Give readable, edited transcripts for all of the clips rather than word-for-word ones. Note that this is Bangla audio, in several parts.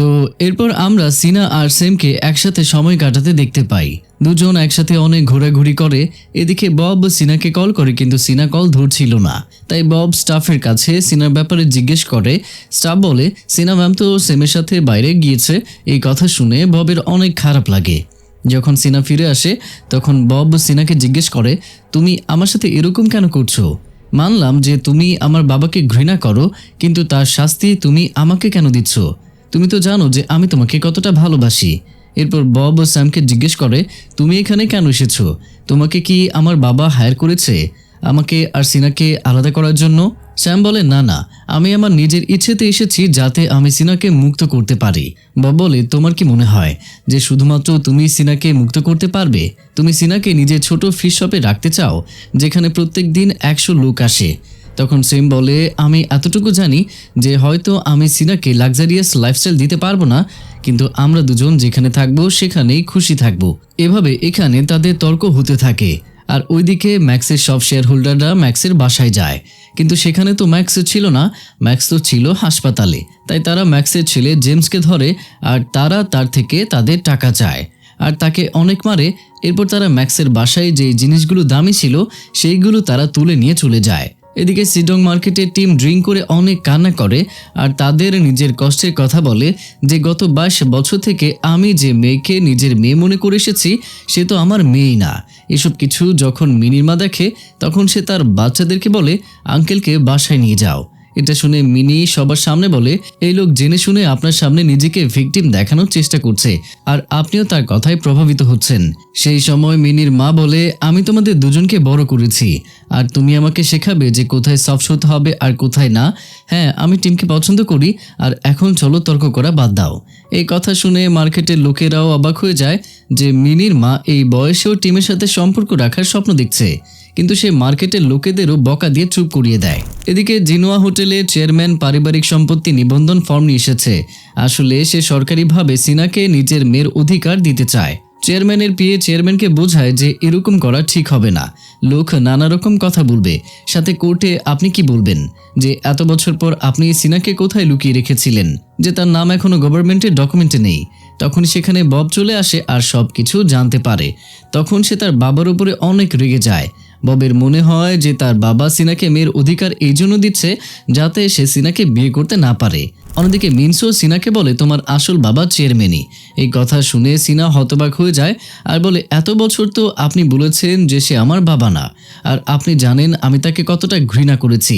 তো এরপর আমরা সিনা আর সেমকে একসাথে সময় কাটাতে দেখতে পাই। দুজন একসাথে অনেক ঘোরাঘুরি করে। এদিকে বব সিনাকে কল করে, কিন্তু সিনা কল ধরছিল না। তাই বব স্টাফের কাছে সিনার ব্যাপারে জিজ্ঞেস করে। স্টাফ বলে সিনা ম্যাম তো সেমের সাথে বাইরে গিয়েছে। এই কথা শুনে ববের অনেক খারাপ লাগে। যখন সিনা ফিরে আসে তখন বব সিনাকে জিজ্ঞেস করে, তুমি আমার সাথে এরকম কেন করছো? মানলাম যে তুমি আমার বাবাকে ঘৃণা করো, কিন্তু তার শাস্তি তুমি আমাকে কেন দিচ্ছ? তুমি তো জানো যে আমি তোমাকে কতটা ভালোবাসি। এরপর বব স্যামকে জিজ্ঞেস করে, তুমি এখানে কেন এসেছো? তোমাকে কি আমার বাবা হায়ার করেছে আমাকে আর সিনাকে আলাদা করার জন্য? স্যাম বলে, না না, আমি আমার নিজের ইচ্ছেতে এসেছি যাতে আমি সিনাকে মুক্ত করতে পারি। বব বলে, তোমার কি মনে হয় যে শুধুমাত্র তুমি সিনাকে মুক্ত করতে পারবে? তুমি সিনাকে নিজের ছোট ফিশ শপে রাখতে চাও যেখানে প্রত্যেক দিন 100 লোক আসে? তখন সেম বলে, আমি এতটুকু জানি যে হয়তো আমি সিনাকে লাক্সারিয়াস লাইফস্টাইল দিতে পারবো না, কিন্তু আমরা দুজন যেখানে থাকবো সেখানেই খুশি থাকবো। এভাবে এখানে তাদের তর্ক হতে থাকে। আর ওইদিকে ম্যাক্সের সব শেয়ার হোল্ডাররা ম্যাক্সের বাসায় যায়, কিন্তু সেখানে তো ম্যাক্স ছিল না, ম্যাক্স তো ছিল হাসপাতালে। তাই তারা ম্যাক্সের ছেলে জেমসকে ধরে আর তারা তার থেকে তাদের টাকা চায় আর তাকে অনেক মারে। এরপর তারা ম্যাক্সের বাসায় যে জিনিসগুলো দামি ছিল সেইগুলো তারা তুলে নিয়ে চলে যায়। এদিকে সিডং মার্কেটের টিম ড্রিঙ্ক করে অনেক কান্না করে আর তাদের নিজের কষ্টের কথা বলে যে গত 22 বছর থেকে আমি যে মেয়েকে নিজের মেয়ে মনে করে এসেছি সে তো আমার মেয়েই না। এসব কিছু যখন মিনির মা দেখে তখন সে তার বাচ্চাদেরকে বলে, আঙ্কেলকে বাসায় নিয়ে যাও। এটা শুনে মিনি সবার সামনে বলে, এই লোক জেনে শুনে আপনার সামনে নিজেকে ভিকটিম দেখানোর চেষ্টা করছে আর আপনিও তার কথায় প্রভাবিত হচ্ছেন। সেই সময় মিনির মা বলে, আমি তোমাদের দুজনকে বড় করেছি আর তুমি আমাকে শেখাবে যে কোথায় সফট হতে হবে আর কোথায় না। হ্যাঁ, আমি টিমকে পছন্দ করি আর এখন চলো তর্ক করা বাদ দাও। এই কথা শুনে মার্কেটের লোকেরাও অবাক হয়ে যায় যে মিনির মা এই বয়সেও টিমের সাথে সম্পর্ক রাখার স্বপ্ন দেখছে, কিন্তু সে মার্কেটের লোকেদেরও বকা দিয়ে চুপ করিয়ে দেয়। এদিকে জিনোয়া হোটেলের চেয়ারম্যান পারিবারিক সম্পত্তি নিবন্ধন ফর্ম নিয়ে এসেছে। আসলে সে সরকারিভাবে সিনাকে নিজের মেয়ের অধিকার দিতে চায়। চেয়ারম্যানের পিএ চেয়ারম্যানকে বোঝায় যে এরকম করা ঠিক হবে না, লোক নানা রকম কথা বলবে। সাথে কোর্টে আপনি কি বলবেন যে এত বছর পর আপনি সিনাকে কোথায় লুকিয়ে রেখেছিলেন যে তার নাম এখনো গভর্নমেন্টের ডকুমেন্টে নেই? তখন সেখানে বব চলে আসে আর সব কিছু জানতে পারে। তখন সে তার বাবার উপরে অনেক রেগে যায়। ববের মনে হয় যে তার বাবা সিনাকে মেয়ের অধিকার এই জন্য দিচ্ছে যাতে সে সিনাকে বিয়ে করতে না পারে। অন্যদিকে মিনসো সিনাকে বলে, তোমার আসল বাবা চেয়ারম্যানই। এই কথা শুনে সিনা হতবাক হয়ে যায় আর বলে, এত বছর তো আপনি বলেছেন যে সে আমার বাবা না, আর আপনি জানেন আমি তাকে কতটা ঘৃণা করেছি,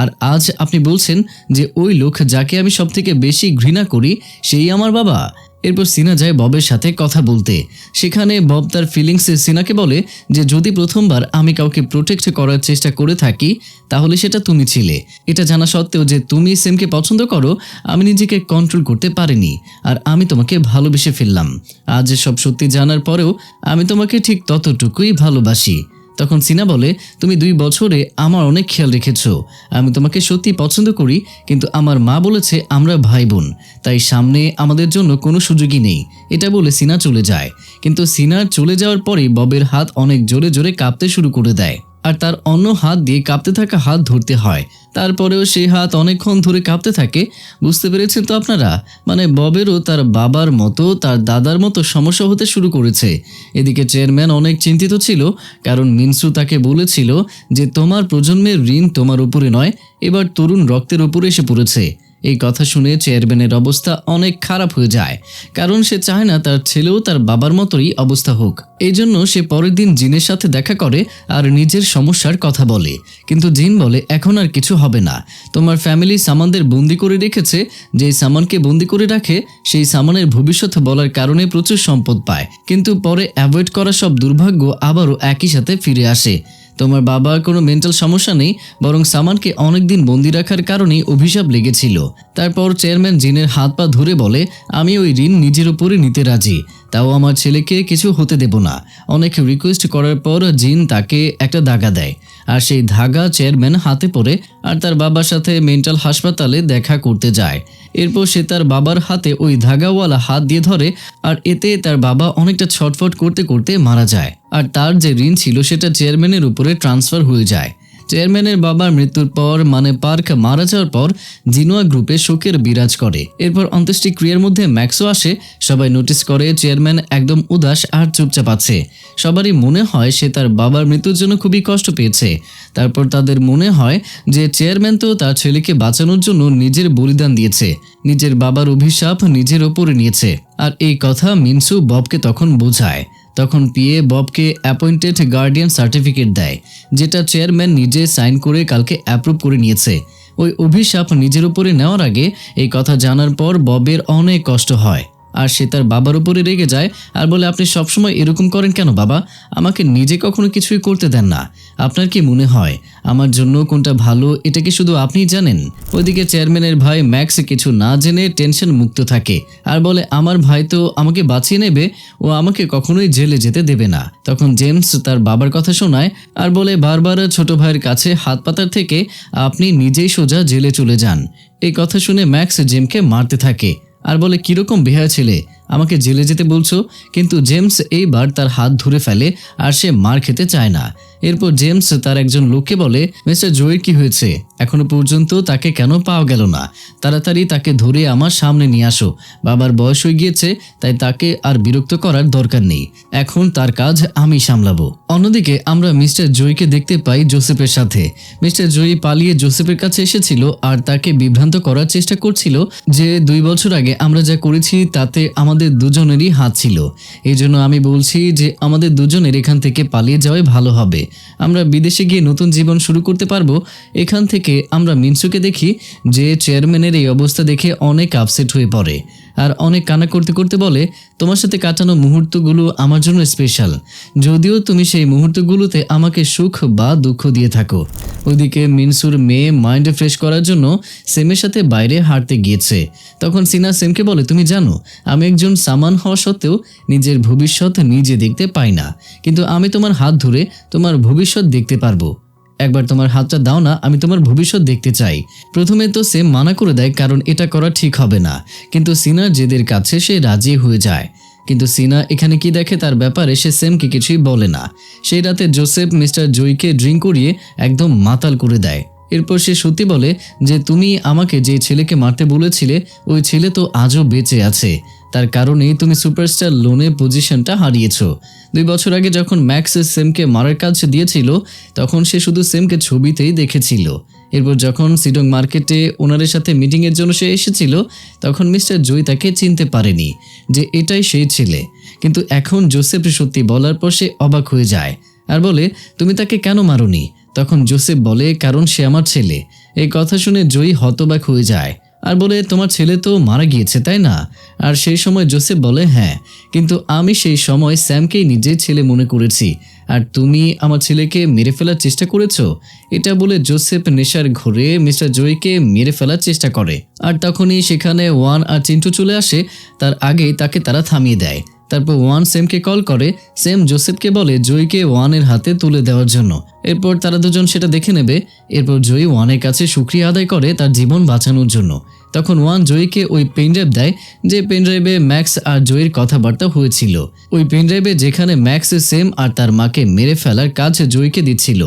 আর আজ আপনি বলছেন যে ওই লোক যাকে আমি সবথেকে বেশি ঘৃণা করি সেই আমার বাবা। এরপর সিনা যায় ববের সাথে কথা বলতে। সেখানে বব তার ফিলিংসে সিনাকে বলে যে যদি প্রথমবার আমি কাউকে প্রোটেক্ট করার চেষ্টা করে থাকি তাহলে সেটা তুমি ছিলে। এটা জানা সত্ত্বেও যে তুমি সেমকে পছন্দ করো আমি নিজেকে কন্ট্রোল করতে পারিনি আর আমি তোমাকে ভালোবেসে ফেললাম। আজ সব সত্যি জানার পরেও আমি তোমাকে ঠিক ততটুকুই ভালোবাসি। তখন সিনা বলে, তুমি 2 বছরে আমার অনেক খেয়াল রেখেছো, আমি তোমাকে সত্যি পছন্দ করি, কিন্তু আমার মা বলেছে আমরা ভাই বোন, তাই সামনে আমাদের জন্য কোনো সুযোগই নেই। এটা বলে সিনা চলে যায়। কিন্তু সিনার চলে যাওয়ার পরেই ববের হাত অনেক জোরে জোরে কাঁপতে শুরু করে দেয় আর তার অন্য হাত দিয়ে কাঁপতে থাকা হাত ধরতে হয়। তারপরেও সেই হাত অনেকক্ষণ ধরে কাঁপতে থাকে। বুঝতে পেরেছেন তো আপনারা, মানে ববেরও তার বাবার মতো তার দাদার মতো সমস্যা হতে শুরু করেছে। এদিকে চেয়ারম্যান অনেক চিন্তিত ছিল, কারণ মিনসু তাকে বলেছিল যে তোমার প্রজন্মের ঋণ তোমার উপরে নয়, এবার তরুণ রক্তের উপরে এসে পড়েছে। এই কথা শুনে চেয়ারম্যানের অবস্থা অনেক খারাপ হয়ে যায়, কারণ সে চায় না তার ছেলেও তার বাবার মতোই অবস্থা হোক। এই জন্য সে পরের দিন জিনের সাথে দেখা করে আর নিজের সমস্যার কথা বলে। কিন্তু জিন বলে, এখন আর কিছু হবে না, তোমার ফ্যামিলি সামানদের বন্দি করে রেখেছে, যেই সামানকে বন্দি করে রাখে সেই সামানের ভবিষ্যৎ বলার কারণে প্রচুর সম্পদ পায়, কিন্তু পরে অ্যাভয়েড করা সব দুর্ভাগ্য আবারও একই সাথে ফিরে আসে। তোমার বাবার কোনো মেন্টাল সমস্যা নেই, বরং সামানকে অনেকদিন বন্দি রাখার কারণেই অভিশাপ লেগেছিল। তারপর চেয়ারম্যান জিনের হাত পা ধরে বলে, আমি ওই ঋণ নিজের উপরে নিতে রাজি, তাও আমার ছেলেকে কিছু হতে দেব না। অনেক রিকোয়েস্ট করার পর জিন তাকে একটা ধাগা দেয় আর সেই ধাগা চেয়ারম্যান হাতে পরে আর তার বাবার সাথে মেন্টাল হাসপাতালে দেখা করতে যায়। এরপর সে তার বাবার হাতে ওই ধাগাওয়ালা হাত দিয়ে ধরে আর এতে তার বাবা অনেকটা ছটফট করতে করতে মারা যায় আর তার যে ঋণ ছিল সেটা চেয়ারম্যানের উপরে ট্রান্সফার হয়ে যায়। চেয়ারম্যানের বাবার মৃত্যুর পর মানে পার্ক মারা যাওয়ার পর জিনোয়া গ্রুপে শোকের বিরাজ করে। এরপর অন্ত্যেষ্টিক্রিয়ার মধ্যে ম্যাক্সও আসে। সবাই নোটিস করে চেয়ারম্যান একদম উদাস আর চুপচাপ আছে। সবারই মনে হয় সে তার বাবার মৃত্যুর জন্য খুবই কষ্ট পেয়েছে। তারপর তাদের মনে হয় যে চেয়ারম্যান তো তার ছেলেকে বাঁচানোর জন্য নিজের বলিদান দিয়েছে, নিজের বাবার অভিশাপ নিজের ওপরে নিয়েছে। আর এই কথা মিনসু ববকে তখন বোঝায়। তখন পিএ ববকে অ্যাপয়েন্টেড গার্ডিয়ান সার্টিফিকেট দেয়, যেটা চেয়ারম্যান নিজে সাইন করে কালকে অ্যাপ্রুভ করে নিয়েছে। ওই অভিশাপ নিজের উপরে নেওয়ার আগে এই কথা জানার পর ববের অনেক কষ্ট হয় আর সে তার বাবার উপরে রেগে যায় আর বলে, আপনি সবসময় এরকম করেন কেন বাবা? আমাকে নিজে কখনো কিছুই করতে দেন না। আপনার কি মনে হয় আমার জন্য কোনটা ভালো এটা কি শুধু আপনিই জানেন? ওইদিকে চেয়ারম্যানের ভাই ম্যাক্স কিছু না জেনে টেনশন মুক্ত থাকে আর বলে, আমার ভাই তো আমাকে বাঁচিয়ে নেবে, ও আমাকে কখনোই জেলে যেতে দেবে না। তখন জেমস তার বাবার কথা শোনায় আর বলে, বারবার ছোট ভাইয়ের কাছে হাত পাতার থেকে আপনি নিজেই সোজা জেলে চলে যান। এই কথা শুনে ম্যাক্স জেমকে মারতে থাকে আর বলে, কিরকম বেহায়া ছেলে, আমাকে জেলে যেতে বলছো? কিন্তু জেমস এইবার তার হাত ধরে ফেলে আর সে মার খেতে চায় না। এরপর জেমস তার একজন লোককে বলে, মিস্টার জোয়ের কি হয়েছে? এখনো পর্যন্ত তাকে কেন পাওয়া গেল না? তাড়াতাড়ি তাকে ধরে আমার সামনে নিয়ে আসো। বাবার বয়স হয়ে গিয়েছে, তাই তাকে আর বিরক্ত করার দরকার নেই। এখন তার কাজ আমি সামলাবো। অন্যদিকে আমরা মিস্টার জয়কে দেখতে পাই জোসেফের সাথে। মিস্টার জয় পালিয়ে জোসেফের কাছে এসেছিল আর তাকে বিভ্রান্ত করার চেষ্টা করছিল যে 2 বছর আগে আমরা যা করেছি তাতে আমাদের দুজনেরই হাত ছিল। এই জন্য আমি বলছি যে আমাদের দুজনের এখান থেকে পালিয়ে যাওয়াই ভালো হবে। আমরা বিদেশে গিয়ে নতুন জীবন শুরু করতে পারবো। এখান থেকে আমরা মিনসুকে দেখি যে চেয়ারম্যানের এই অবস্থা দেখে অনেক আপসেট হয়ে পড়ে আর অনেক কান্না করতে করতে বলে, তোমার সাথে কাটানো মুহূর্তগুলো আমার জন্য স্পেশাল, যদিও তুমি সেই মুহূর্তগুলোতে আমাকে সুখ বা দুঃখ দিয়ে থাকো। ওইদিকে মিনসুর মেয়ে মাইন্ড ফ্রেশ করার জন্য সেমের সাথে বাইরে হাঁটতে গিয়েছে। তখন সিনা সেমকে বলে, তুমি জানো আমি একজন সামান হওয়া সত্ত্বেও নিজের ভবিষ্যৎ নিজে দেখতে পাই না, কিন্তু আমি তোমার হাত ধরে তোমার ভবিষ্যৎ দেখতে পারবো। একবার তোমার হাতটা দাও না, আমি তোমার ভবিষ্যৎ দেখতে চাই। প্রথমে তো সেম মানা করে দেয় কারণ এটা করা ঠিক হবে না, কিন্তু সিনার জেদের কাছে সে রাজি হয়ে যায়। কিন্তু সিনা এখানে কি দেখে তার ব্যাপারে সে সেমকে কিছুই বলে না। সেই রাতে জোসেফ মিস্টার জয়কে ড্রিঙ্ক করিয়ে একদম মাতাল করে দেয়। এরপর সে সত্যি বলে যে তুমি আমাকে যে ছেলেকে মারতে বলেছিলে ওই ছেলে তো আজও বেঁচে আছে, তার কারণেই তুমি সুপারস্টার লোনে পজিশনটা হারিয়েছো। 2 বছর আগে যখন ম্যাক্স সেমকে মারার কাজ দিয়েছিল তখন সে শুধু সেমকে ছবিতেই দেখেছিল। এরপর যখন সিডং মার্কেটে ওনারের সাথে মিটিংয়ের জন্য সে এসেছিল তখন মিস্টার জয় তাকে চিনতে পারেনি যে এটাই সেই ছেলে। কিন্তু এখন জোসেফ সত্যি বলার পর সে অবাক হয়ে যায় আর বলে, তুমি তাকে কেন মারোনি? তখন জোসেফ বলে, কারণ সে আমার ছেলে। এই কথা শুনে জয় হতবাক হয়ে যায় আর বলে, তোমার ছেলে তো মারা গিয়েছে তাই না? আর সেই সময় জোসেফ বলে, হ্যাঁ, কিন্তু আমি সেই সময় স্যামকেই নিজের ছেলে মনে করেছি আর তুমি আমার ছেলেকে মেরে ফেলার চেষ্টা করেছো। এটা বলে জোসেফ নেশার ঘোরে মিস্টার জয়কে মেরে ফেলার চেষ্টা করে আর তখনই সেখানে ওয়ান আর চিন্টু চলে আসে। তার আগেই তাকে তারা থামিয়ে দেয়। তারপর ওয়ান সেমকে কল করে। সেম জোসেফকে বলে জয়কে ওয়ানের হাতে তুলে দেওয়ার জন্য। এরপর তারা দুজন সেটা দেখে নেবে। এরপর জয় ওয়ানের কাছে শুকরিয়া আদায় করে তার জীবন বাঁচানোর জন্য। তখন ওয়ান জয়কে ওই পেনড্রাইভ দেয় যে পেনড্রাইভে ম্যাক্স আর জয়ের কথাবার্তা হয়েছিল। ওই পেনড্রাইভে যেখানে ম্যাক্স সেম আর তার মাকে মেরে ফেলার কাজ জয়কে দিচ্ছিল।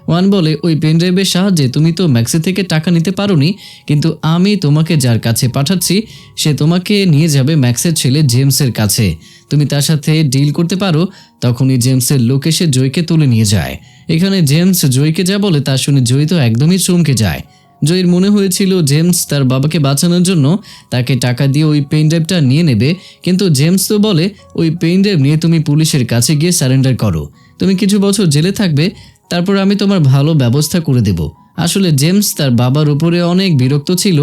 ওয়ান বলে, ওই পেনড্রাইভের সাহায্যে তুমি তো ম্যাক্সের থেকে টাকা নিতে পারোনি, কিন্তু আমি তোমাকে যার কাছে পাঠাচ্ছি সে তোমাকে নিয়ে যাবে ম্যাক্সের ছেলে জেমসের কাছে। তুমি তার সাথে ডিল করতে পারো। তখনই জেমসের লোক এসে জয়কে তুলে নিয়ে যায়। এখানে জেমস জয়কে যা বলে তা শুনে জয় তো একদমই চমকে যায়। জয়ের মনে হয়েছিল জেমস তার বাবাকে বাঁচানোর জন্য তাকে টাকা দিয়ে ওই পেনড্রাইভটা নিয়ে নেবে, কিন্তু জেমস তো বলে, ওই পেনড্রাইভ নিয়ে তুমি পুলিশের কাছে গিয়ে সারেন্ডার করো। তুমি কিছু বছর জেলে থাকবে, তারপর আমি তোমার ভালো ব্যবস্থা করে দেব। আসলে জেমস তার বাবার উপরে অনেক বিরক্ত ছিল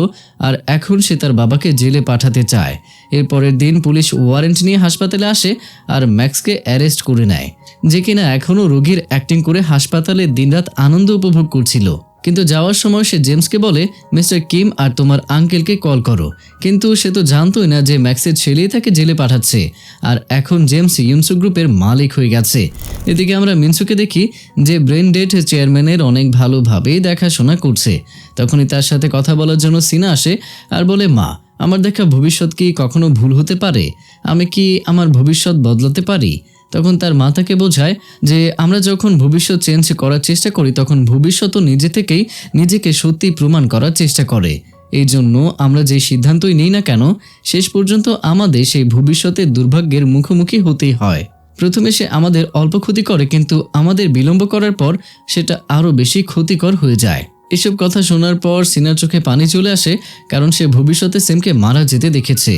আর এখন সে তার বাবাকে জেলে পাঠাতে চায়। এর পরের দিন পুলিশ ওয়ারেন্ট নিয়ে হাসপাতালে আসে আর ম্যাক্সকে অ্যারেস্ট করে নেয়, যে কিনা এখনও রোগীর অ্যাক্টিং করে হাসপাতালে দিনরাত আনন্দ উপভোগ করছিল। কিন্তু যাওয়ার সময় সে জেমসকে বলে, মিস্টার কিম আর তোমার আঙ্কেলকে কল করো। কিন্তু সে তো জানতোই না যে ম্যাক্সের ছেলেই তাকে জেলে পাঠাচ্ছে আর এখন জেমস ইউনসু গ্রুপের মালিক হয়ে গেছে। এদিকে আমরা মিনসুকে দেখি যে ব্রেন ডেড চেয়ারম্যানের অনেক ভালোভাবেই দেখাশোনা করছে। তখনই তার সাথে কথা বলার জন্য সিনা আসে আর বলে, মা, আমার দেখা ভবিষ্যৎ কি কখনো ভুল হতে পারে? আমি কি আমার ভবিষ্যৎ বদলাতে পারি? তখন তার মা তাকে বোঝায় যে আমরা যখন ভবিষ্যৎ চেঞ্জ করার চেষ্টা করি তখন ভবিষ্যৎও নিজে থেকেই নিজেকে সত্যি প্রমাণ করার চেষ্টা করে। এই জন্য আমরা যে সিদ্ধান্তই নিই না কেন শেষ পর্যন্ত আমাদের সেই ভবিষ্যতের দুর্ভাগ্যের মুখোমুখি হতেই হয়। প্রথমে সে আমাদের অল্প ক্ষতি করে, কিন্তু আমাদের বিলম্ব করার পর সেটা আরও বেশি ক্ষতিকর হয়ে যায়। এসব কথা শোনার পর সিনার চোখে পানি চলে আসে, কারণ সে ভবিষ্যতে সেমকে মারা যেতে দেখেছে।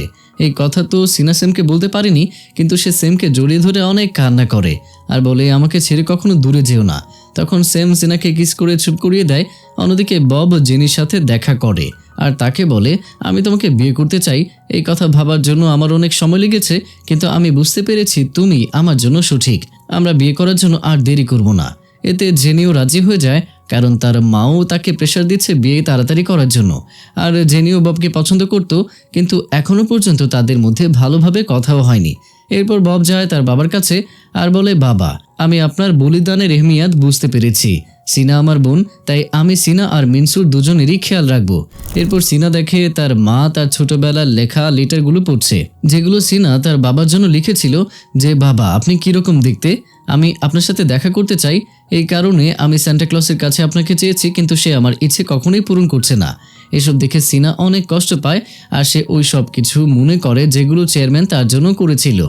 এই কথা তো সিনা সেমকে বলতে পারেনি, কিন্তু সে সেমকে জড়িয়ে ধরে অনেক কান্না করে আর বলে আমাকে ছেড়ে কখনো দূরে যেও না। তখন সেম সিনাকে কিস করে চুপ করিয়ে দেয়। অন্যদিকে বব জেনির সাথে দেখা করে আর তাকে বলে আমি তোমাকে বিয়ে করতে চাই। এই কথা ভাবার জন্য আমার অনেক সময় লেগেছে, কিন্তু আমি বুঝতে পেরেছি তুমি আমার জন্য সঠিক। আমরা বিয়ে করার জন্য আর দেরি করব না। এতে জেনিও রাজি হয়ে যায়, কারণ তার মাও তাকে প্রেশার দিচ্ছে বিয়ে তাড়াতাড়ি করার জন্য। আর জেনিও ববকে পছন্দ করত, কিন্তু এখনো পর্যন্ত তাদের মধ্যে ভালোভাবে কথাও হয়নি। এরপর বব যায় তার বাবার কাছে আর বলে বাবা, আমি আপনার বলিদানের এহমিয়াত বুঝতে পেরেছি। সিনা আমার বোন, তাই আমি সিনা আর মিনসুর দুজনেরই খেয়াল রাখবো। এরপর সিনা দেখে তার মা তার ছোটবেলার লেখা লেটারগুলো পড়ছে, যেগুলো সিনা তার বাবার জন্য লিখেছিল যে বাবা আপনি কিরকম দেখতে, আমি আপনার সাথে দেখা করতে চাই। এই কারণে আমি সান্টা ক্লসের কাছে আপনাকে চেয়েছি, কিন্তু সে আমার ইচ্ছে কখনোই পূরণ করছে না। এসব দেখে সিনা অনেক কষ্ট পায় আর সে ওই সব কিছু মনে করে যেগুলো চেয়ারম্যান তার জন্য করেছিল,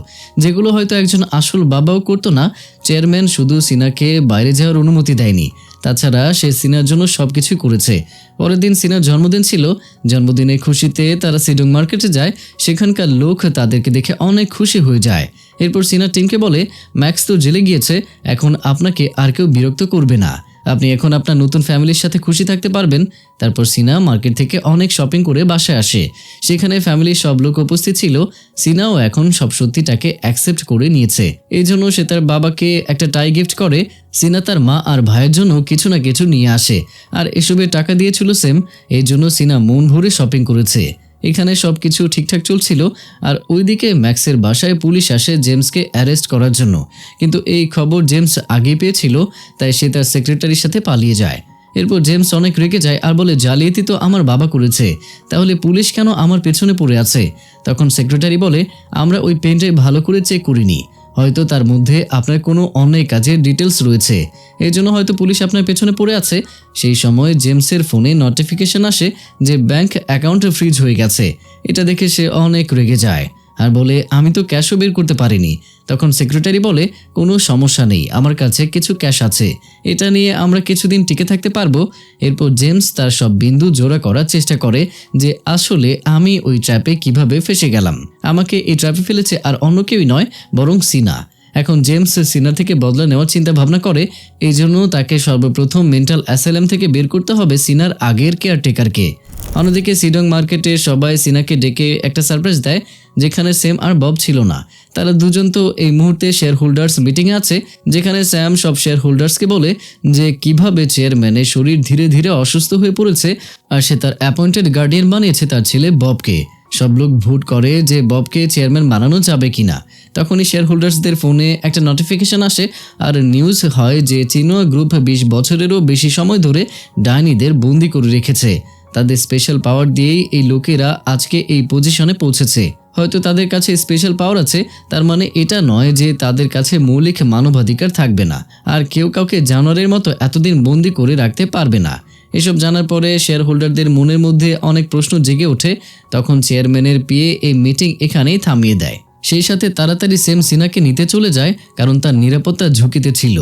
যেগুলো হয়তো একজন আসল বাবাও করতো না। চেয়ারম্যান শুধু সিনাকে বাইরে যাওয়ার অনুমতি দেয়নি, তাছাড়া সে সিনার জন্য সবকিছু করেছে। পরের দিন সিনার জন্মদিন ছিল। জন্মদিনের খুশিতে তারা সিডং মার্কেটে যায়। সেখানকার লোক তাদেরকে দেখে অনেক খুশি হয়ে যায়। এরপর সিনা টিমকে বলে ম্যাক্স তো জেলে গিয়েছে, এখন আপনাকে আর কেউ বিরক্ত করবে না, আপনি এখন আপনার নতুন ফ্যামিলির সাথে খুশি থাকতে পারবেন। তারপর সিনা মার্কেট থেকে অনেক শপিং করে বাসায় আসে। সেখানে ফ্যামিলির সব লোক উপস্থিত ছিল। সিনাও এখন সব সত্যিটাকে অ্যাকসেপ্ট করে নিয়েছে। এই জন্য সে তার বাবাকে একটা টাই গিফট করে। সিনা তার মা আর ভাইয়ের জন্য কিছু না কিছু নিয়ে আসে, আর এসবের টাকা দিয়েছিল সেম। এই জন্য সিনা মন ভরে শপিং করেছে। এখানে সবকিছু ঠিকঠাক চলছিল, আর ওইদিকে ম্যাক্সের বাসায় পুলিশ আসে জেমসকে অ্যারেস্ট করার জন্য। কিন্তু এই খবর জেমস আগেই পেয়েছিল, তাই সে তার সেক্রেটারির সাথে পালিয়ে যায়। এরপর জেমস অনেক রেগে যায় আর বলে জালিয়াতি তো আমার বাবা করেছে, তাহলে পুলিশ কেন আমার পেছনে পড়ে আছে? তখন সেক্রেটারি বলে আমরা ওই পেনড্রাইভ ভালো করে চেক করিনি, হয়তো তার মধ্যে আপনার কোনো অন্যায় কাজের ডিটেলস রয়েছে, এই জন্য হয়তো পুলিশ আপনার পেছনে পড়ে আছে। সেই সময় জেমসের ফোনে নোটিফিকেশন আসে যে ব্যাংক অ্যাকাউন্ট ফ্রিজ হয়ে গেছে। এটা দেখে সে অনেক রেগে যায় আর বলে আমি তো ক্যাশও বের করতে পারিনি। তখন সেক্রেটারি বলে কোনো সমস্যা নেই, আমার কাছে কিছু ক্যাশ আছে, এটা নিয়ে আমরা কিছুদিন টিকে থাকতে পারবো। এরপর জেমস তার সব বিন্দু জোড়া করার চেষ্টা করে যে আসলে আমি ওই ট্র্যাপে কিভাবে ফেসে গেলাম। আমাকে এই ট্র্যাপে ফেলেছে আর অন্য কেউই নয়, বরং সিনা। এখন জেমস সিনা থেকে বদলা নেওয়ার চিন্তা ভাবনা করে। এই জন্য তাকে সর্বপ্রথম মেন্টাল অ্যাসাইলাম থেকে বের করতে হবে সিনার আগের কেয়ারটেকারকে। অন্যদিকে সিডং মার্কেটে সবাই সিনাকে ডেকে একটা সারপ্রাইজ দেয়, যেখানে সেম আর বব ছিল না। তারা দুজন তো এই মুহূর্তে শেয়ার হোল্ডার্স মিটিংয়ে আছে, যেখানে স্যাম সব শেয়ার হোল্ডার্সকে বলে যে কিভাবে চেয়ারম্যানের শরীর ধীরে ধীরে অসুস্থ হয়ে পড়েছে আর সে তার অ্যাপয়েন্টেড গার্ডিয়ান বানিয়েছে তার ছেলে ববকে। সব লোক ভোট করে যে ববকে চেয়ারম্যান বানানো যাবে কিনা। তখনই শেয়ার হোল্ডার্সদের ফোনে একটা নোটিফিকেশন আসে আর নিউজ হয় যে চিনোয়া গ্রুপ 20 বছরেরও বেশি সময় ধরে ডাইনিদের বন্দি করে রেখেছে। তাদের স্পেশাল পাওয়ার দিয়েই এই লোকেরা আজকে এই পজিশনে পৌঁছেছে। হয়তো তাদের কাছে স্পেশাল পাওয়ার আছে, তার মানে এটা নয় যে তাদের কাছে মৌলিক মানবাধিকার থাকবে না আর কেউ কাউকে জানোয়ারের মতো এতদিন বন্দি করে রাখতে পারবে না। এসব জানার পরে শেয়ার হোল্ডারদের মনের মধ্যে অনেক প্রশ্ন জেগে ওঠে। তখন চেয়ারম্যানের পিএ এই মিটিং এখানেই থামিয়ে দেয়। সেই সাথে তাড়াতাড়ি স্যাম সিনাকে নিতে চলে যায়, কারণ তার নিরাপত্তা ঝুঁকিতে ছিল।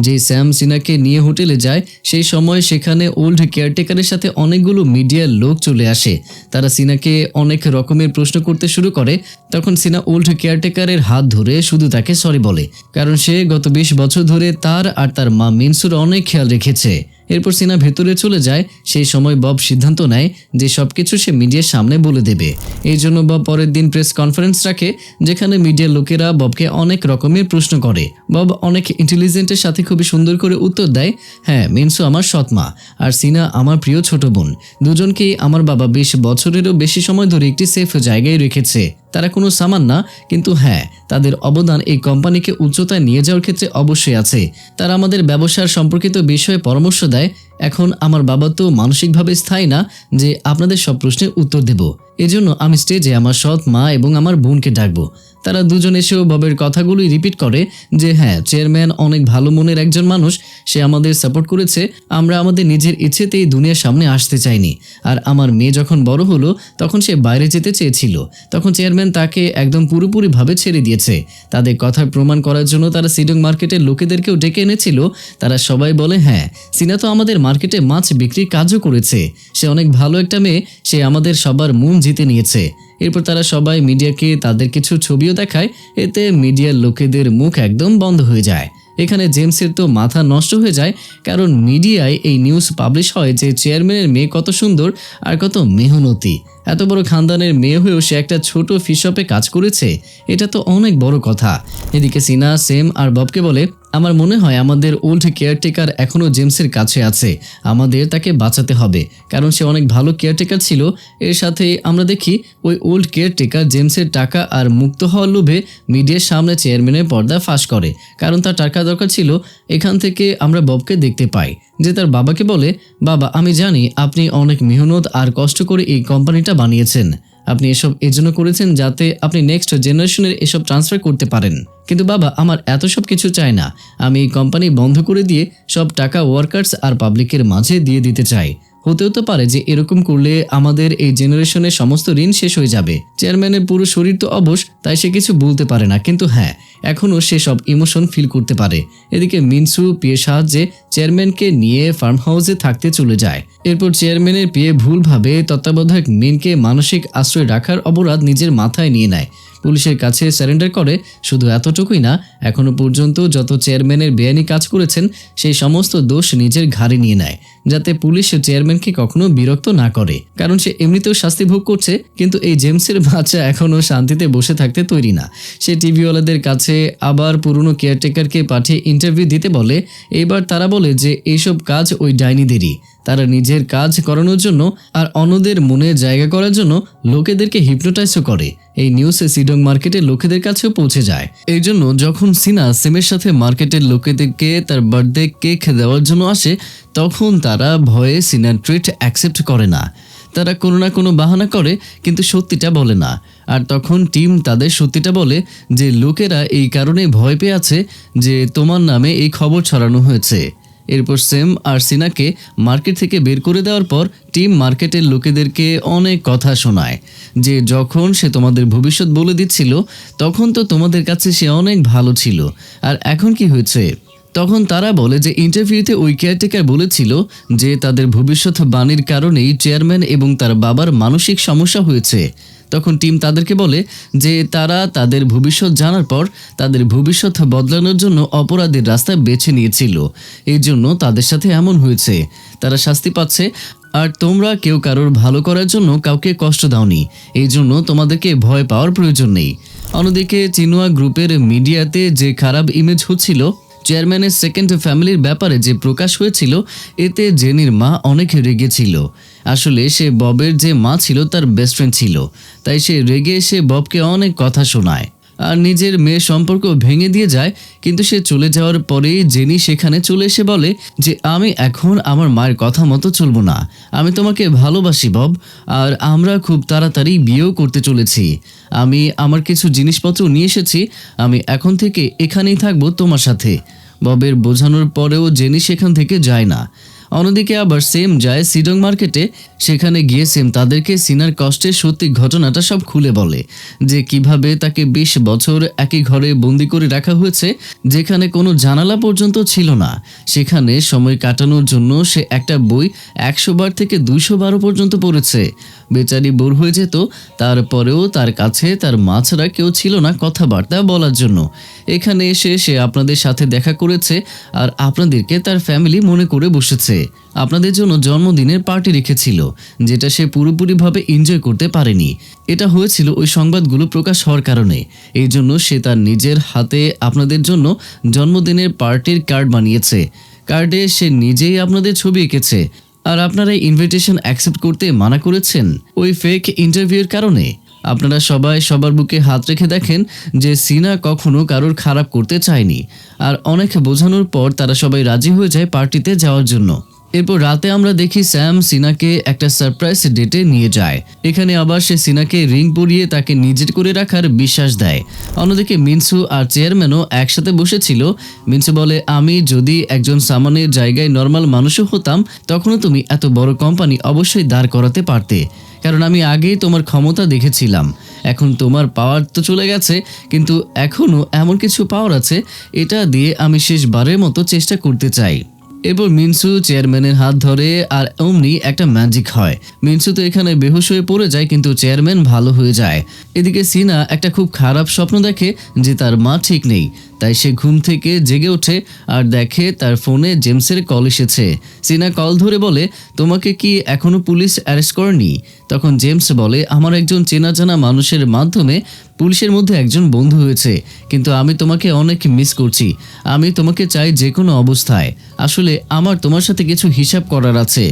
যে স্যাম সিনাকে নিয়ে হোটেলে যায় সেই সময় সেখানে ওল্ড কেয়ারটেকারের সাথে অনেকগুলো মিডিয়ার লোক চলে আসে। তারা সিনাকে অনেক রকমের প্রশ্ন করতে শুরু করে। তখন সিনা ওল্ড কেয়ারটেকারের হাত ধরে শুধু তাকে সরি বলে, কারণ সে গত 20 বছর ধরে তার আর তার মা মিনসুর অনেক খেয়াল রেখেছে। এরপর সিনা ভেতরে চলে যায়। সেই সময় বব সিদ্ধান্ত নেয় যে সবকিছু সে মিডিয়ার সামনে বলে দেবে। এই জন্য বব পরের দিন প্রেস কনফারেন্স রাখে, যেখানে মিডিয়ার লোকেরা ববকে অনেক রকমের প্রশ্ন করে। বব অনেক ইন্টেলিজেন্টের সাথে খুবই সুন্দর করে উত্তর দেয়, হ্যাঁ মিনসু আমার সৎ মা আর সিনা আমার প্রিয় ছোট বোন। দুজনকেই আমার বাবা 20 বছরেরও বেশি সময় ধরে একটি সেফ জায়গায় রেখেছে। তারা কোনো সামান না, কিন্তু হ্যাঁ তাদের অবদান এই কোম্পানিকে উচ্চতায় নিয়ে যাওয়ার ক্ষেত্রে অবশ্যই আছে। তারা আমাদের ব্যবসার সম্পর্কিত বিষয়ে পরামর্শ দেয়। এখন আমার বাবা তো মানসিকভাবে স্থায়ী না যে আপনাদের সব প্রশ্নের উত্তর দেব। এজন্য আমি স্টেজে আমার সৎ মা এবং আমার বোনকে ডাকবো। তারা দুজন এসেও ববের কথাগুলোই রিপিট করে যে হ্যাঁ, চেয়ারম্যান অনেক ভালো মনের একজন মানুষ, সে আমাদের সাপোর্ট করেছে, আমরা আমাদের নিজের ইচ্ছেতেই দুনিয়ার সামনে আসতে চাইনি। আর আমার মেয়ে যখন বড় হলো তখন সে বাইরে যেতে চেয়েছিল, তখন চেয়ারম্যান তাকে একদম পুরোপুরিভাবে ছেড়ে দিয়েছে। তাদের কথার প্রমাণ করার জন্য তারা সিডং মার্কেটের লোকেদেরকেও ডেকে এনেছিল। তারা সবাই বলে হ্যাঁ, সিনা তো আমাদের মার্কেটে মাছ বিক্রির কাজও করেছে, সে অনেক ভালো একটা মেয়ে, সে আমাদের সবার মন জিতে নিয়েছে। এরপর তারা সবাই মিডিয়াকে তাদের কিছু ছবিও দেখায়, এতে মিডিয়ার লোকেদের মুখ একদম বন্ধ হয়ে যায়। এখানে জেমসের তো মাথা নষ্ট হয়ে যায়, কারণ মিডিয়ায় এই নিউজ পাবলিশ হয় যে চেয়ারম্যানের মেয়ে কত সুন্দর আর কত মেহনতি। এত বড় খানদানের মেয়ে হয়েও সে একটা ছোট ফিশ শপে কাজ করেছে, এটা তো অনেক বড় কথা। এদিকে সিনা সেম আর ববকে বলে আমার মনে হয় আমাদের ওল্ড কেয়ারটেকার এখনও জেমসের কাছে আছে, আমাদের তাকে বাঁচাতে হবে, কারণ সে অনেক ভালো কেয়ারটেকার ছিল। এর সাথে আমরা দেখি ওই ওল্ড কেয়ারটেকার জেমসের টাকা আর মুক্ত হওয়ার লোভে মিডিয়ার সামনে চেয়ারম্যানের পর্দা ফাঁস করে, কারণ তার টাকা দরকার ছিল। এখান থেকে আমরা ববকে দেখতে পাই যে তার বাবাকে বলে বাবা, আমি জানি আপনি অনেক মেহনত আর কষ্ট করে এই কোম্পানিটা বানিয়েছেন, আপনি এসব এজন্য করেছেন যাতে আপনি নেক্সট জেনারেশনের এসব ট্রান্সফার করতে পারেন, কিন্তু বাবা আমার এত সব কিছু চাই না, আমি এই কোম্পানি বন্ধ করে দিয়ে সব টাকা ওয়ার্কার্স আর পাবলিকের মাঝে দিয়ে দিতে চাই। হতেও তো পারে যে এরকম করলে আমাদের এই জেনারেশনের সমস্ত ঋণ শেষ হয়ে যাবে। চেয়ারম্যানের পুরো শরীর তো অবশ, তাই সে কিছু বলতে পারে না, কিন্তু হ্যাঁ, এখনও সে সব ইমোশন ফিল করতে পারে। এদিকে মিনসু পিয়ের সাহায্যে চেয়ারম্যানকে নিয়ে ফার্ম হাউসে থাকতে চলে যায়। এরপর চেয়ারম্যানের পিয়ে ভুলভাবে তত্ত্বাবধায়ক মিনকে মানসিক আশ্রয় রাখার অপরাধ নিজের মাথায় নিয়ে নেয়, পুলিশের কাছে সারেন্ডার করে। শুধু এতটুকুই না, এখনো পর্যন্ত যত চেয়ারম্যানের বেআইনি কাজ করেছেন সেই সমস্ত দোষ নিজের ঘাড়ে নিয়ে নেয়, যাতে পুলিশ চেয়ারম্যানকে কখনো বিরক্ত না করে, কারণ সে এমনিতেও শাস্তি ভোগ করছে। কিন্তু এই জেমসের বাচ্চা এখনও শান্তিতে বসে থাকতে তৈরি না। সে টিভিওয়ালাদের কাছে আবার পুরনো কেয়ারটেকারকে পাঠিয়ে ইন্টারভিউ দিতে বলে। এবার তারা বলে যে এইসব কাজ ওই ডাইনিদেরই, তারা নিজের কাজ করানোর জন্য আর অন্যদের মনে জায়গা করার জন্য লোকেদেরকে হিপনোটাইজও করে। এই নিউজ সিডং মার্কেটের লোকেদের কাছেও পৌঁছে যায়। এই জন্য যখন সিনা সেমের সাথে মার্কেটের লোকেদেরকে তার বার্থডে কেক দেওয়ার জন্য আসে, তখন তারা ভয়ে সিনার ট্রিট অ্যাকসেপ্ট করে না। তারা কোনো না কোনো বাহানা করে, কিন্তু সত্যিটা বলে না। আর তখন টিম তাদের সত্যিটা বলে যে লোকেরা এই কারণে ভয় পেয়ে আছে যে তোমার নামে এই খবর ছড়ানো হয়েছে। এরপর সেম আর সিনাকে মার্কেট থেকে বের করে দেওয়ার পর টিম মার্কেটের লোকেদেরকে অনেক কথা শোনায় যে যখন সে তোমাদের ভবিষ্যৎ বলে দিচ্ছিল তখন তো তোমাদের কাছে সে অনেক ভালো ছিল, আর এখন কি হয়েছে। তখন তারা বলে যে ইন্টারভিউতে ওই কেয়ারটেকার বলেছিল যে তাদের ভবিষ্যৎ বাণীর কারণেই চেয়ারম্যান এবং তার বাবার মানসিক সমস্যা হয়েছে। তখন টিম তাদেরকে বলে যে তারা তাদের ভবিষ্যৎ জানার পর তাদের ভবিষ্যৎ বদলানোর জন্য অপরাধের রাস্তা বেছে নিয়েছিল, এই জন্য তাদের সাথে এমন হয়েছে, তারা শাস্তি পাচ্ছে। আর তোমরা কেউ কারোর ভালো করার জন্য কাউকে কষ্ট দাওনি, এই জন্য তোমাদেরকে ভয় পাওয়ার প্রয়োজন নেই। অন্যদিকে চিনুয়া গ্রুপের মিডিয়াতে যে খারাপ ইমেজ হচ্ছিল, চেয়ারম্যানের সেকেন্ড ফ্যামিলির ব্যাপারে যে প্রকাশ হয়েছিল, এতে জেনির মা অনেক রেগেছিল। আসলে সে ববের যে মা ছিল তার বেস্ট ফ্রেন্ড ছিল, তাই সে রেগে এসে ববকে অনেক কথা শোনায় আর নিজের মেয়ের সম্পর্ক ভেঙে দিয়ে যায়। কিন্তু সে চলে যাওয়ার পরেই জেনি সেখানে চলে এসে বলে যে আমি এখন আমার মায়ের কথা মতো চলবো না, আমি তোমাকে ভালোবাসি বব, আর আমরা খুব তাড়াতাড়ি বিয়েও করতে চলেছি। আমি আমার কিছু জিনিসপত্র নিয়ে এসেছি, আমি এখন থেকে এখানেই থাকবো তোমার সাথে। ববের বোঝানোর পরেও জেনি সেখান থেকে যায় না। অন্যদিকে আবার সেম যায় সিডং মার্কেটে। সেখানে গিয়ে সেম তাদেরকে সিনার কষ্টের সত্যি ঘটনাটা সব খুলে বলে যে কিভাবে তাকে 20 বছর একই ঘরে বন্দি করে রাখা হয়েছে, যেখানে কোনো জানালা পর্যন্ত ছিল না। সেখানে সময় কাটানোর জন্য সে একটা বই 100 বার থেকে 200 বারও পর্যন্ত পড়েছে। বেচারি বোর হয়ে যেত, তারপরেও তার কাছে তার মা ছাড়া কেউ ছিল না কথাবার্তা বলার জন্য। এখানে এসে সে আপনাদের সাথে দেখা করেছে আর আপনাদেরকে তার ফ্যামিলি মনে করে বসেছে। আপনাদের জন্য জন্মদিনের পার্টি রেখেছিল, যেটা সে পুরোপুরিভাবে এনজয় করতে পারেনি। এটা হয়েছিল ওই সংবাদগুলো প্রকাশ হওয়ার কারণে। এই জন্য সে তার নিজের হাতে আপনাদের জন্য জন্মদিনের পার্টির কার্ড বানিয়েছে। কার্ডে সে নিজেই আপনাদের ছবি এঁকেছে, আর আপনারা ইনভিটেশন অ্যাকসেপ্ট করতে মানা করেছেন ওই ফেক ইন্টারভিউর কারণে। আপনারা সবাই সবার বুকে হাত রেখে দেখেন যে সিনা কখনো কারোর খারাপ করতে চায়নি। আর অনেক বোঝানোর পর তারা সবাই রাজি হয়ে যায় পার্টিতে যাওয়ার জন্য। এরপর রাতে আমরা দেখি স্যাম সিনাকে একটা সারপ্রাইজ ডেটে নিয়ে যায়। এখানে আবার সে সিনাকে রিং পরিয়ে তাকে নিজের করে রাখার বিশ্বাস দেয়। অন্যদিকে মিনসু আর চেয়ারম্যানও একসাথে বসেছিল। মিনসু বলে, আমি যদি একজন সামানের জায়গায় নর্মাল মানুষও হতাম তখনও তুমি এত বড় কোম্পানি অবশ্যই দাঁড় করাতে পারতে, কারণ আমি আগেই তোমার ক্ষমতা দেখেছিলাম। এখন তোমার পাওয়ার তো চলে গেছে, কিন্তু এখনও এমন কিছু পাওয়ার আছে, এটা দিয়ে আমি শেষবারের মতো চেষ্টা করতে চাই। এরপর মিনসু চেয়ারম্যানের হাত ধরে আর অমনি একটা ম্যাজিক হয়। মিনসু তো এখানে বেহুশ হয়ে পড়ে যায়, কিন্তু চেয়ারম্যান ভালো হয়ে যায়। এদিকে সিনা একটা খুব খারাপ স্বপ্ন দেখে যে তার মা ঠিক নেই। তাই সে ঘুম থেকে জেগে ওঠে আর দেখে তার ফোনে জেমসের কল এসেছে। সিনা কল ধরে বলে, তোমাকে কি এখনো পুলিশ অ্যারেস্ট করেনি? তখন জেমস বলে, আমার একজন চেনা জানা মানুষের মাধ্যমে পুলিশের মধ্যে একজন বন্ধু হয়েছে, কিন্তু আমি তোমাকে অনেক মিস করছি। আমি তোমাকে চাই যে কোনো অবস্থায়। আসলে আমার তোমার সাথে কিছু হিসাব করার আছে।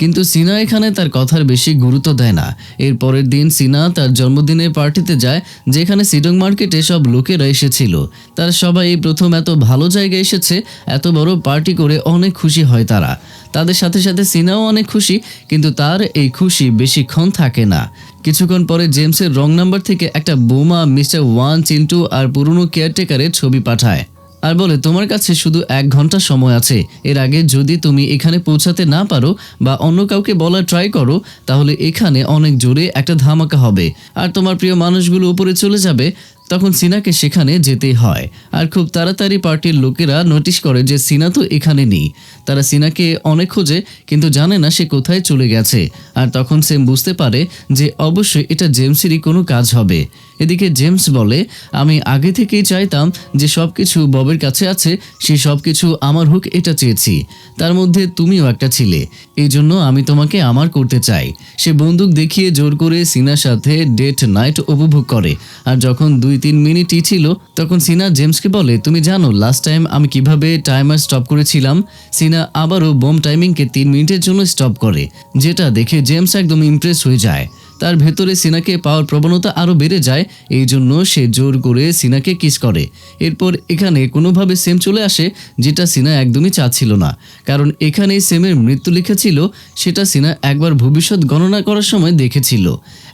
কিন্তু সিনা এখানে তার কথার বেশি গুরুত্ব দেয় না। এর পরের দিন সিনা তার জন্মদিনের পার্টিতে যায়, যেখানে সিডং মার্কেটে সব লোকেরা এসেছিল। তারা সবাই এই প্রথম এত ভালো জায়গায় এসেছে, এত বড় পার্টি করে অনেক খুশি হয় তারা। তাদের সাথে সাথে সিনাও অনেক খুশি, কিন্তু তার এই খুশি বেশিক্ষণ থাকে না। কিছুক্ষণ পরে জেমসের রং নাম্বার থেকে একটা বোমা মিস্টার ওয়ান, চিন্টু আর পুরনো কেয়ারটেকারের ছবি পাঠায় আর বলে, তোমার কাছে শুধু 1 ঘন্টা সময় আছে। এর আগে যদি তুমি এখানে পৌঁছাতে না পারো বা অন্য কাউকে বলার ট্রাই করো, তাহলে এখানে অনেক জোরে একটা ধামাকা হবে আর তোমার প্রিয় মানুষগুলো উপরে চলে যাবে। তখন সিনাকে সেখানে যেতেই হয়। আর খুব তাড়াতাড়ি পার্টির লোকেরা নোটিশ করে যে সিনা তো এখানে নেই। তারা সিনাকে অনেক খোঁজে, কিন্তু জানে না সে কোথায় চলে গেছে। আর তখন সেম বুঝতে পারে যে অবশ্যই এটা জেমসেরই কোনো কাজ হবে। এদিকে জেমস বলে, আমি আগে থেকেই চাইতাম যে সব কিছু ববের কাছে আছে, সে সব কিছু আমার হোক এটা চেয়েছি। তার মধ্যে তুমিও একটা ছিলে, এই জন্য আমি তোমাকে আমার করতে চাই। সে বন্দুক দেখিয়ে জোর করে সিনার সাথে ডেট নাইট উপভোগ করে। আর যখন 2-3 মিনিটই ছিল তখন সিনা জেমসকে বলে, তুমি জানো লাস্ট টাইম আমি কিভাবে টাইমার স্টপ করেছিলাম? সিনা আবারও বোম টাইমিংকে 3 মিনিটের জন্য স্টপ করে, যেটা দেখে জেমস একদম ইমপ্রেস হয়ে যায়। তার ভেতরে সিনাকে পাওয়ার প্রবণতা আরও বেড়ে যায়, এই জন্য সে জোর করে সিনাকে কিস করে। এরপর এখানে কোনোভাবে সেম চলে আসে, যেটা সিনা একদমই চাচ্ছিল না, কারণ এখানেই সেমের মৃত্যু লেখা ছিল। সেটা সিনা একবার ভবিষ্যৎ গণনা করার সময় দেখেছিল।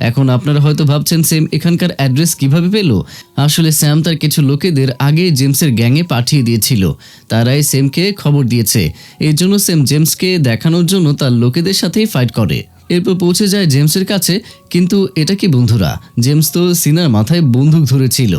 এখন আপনারা হয়তো ভাবছেন সেম এখানকার অ্যাড্রেস কিভাবে পেল। আসলে স্যাম তার কিছু লোকেদের আগে জেমসের গ্যাংয়ে পাঠিয়ে দিয়েছিল, তারাই সেমকে খবর দিয়েছে। এই জন্য সেম জেমসকে দেখানোর জন্য তার লোকেদের সাথেই ফাইট করে। এরপর পৌঁছে যায় জেমসের কাছে, কিন্তু এটা কি বন্ধুরা, জেমস তো সিনার মাথায় বন্দুক ধরেছিল।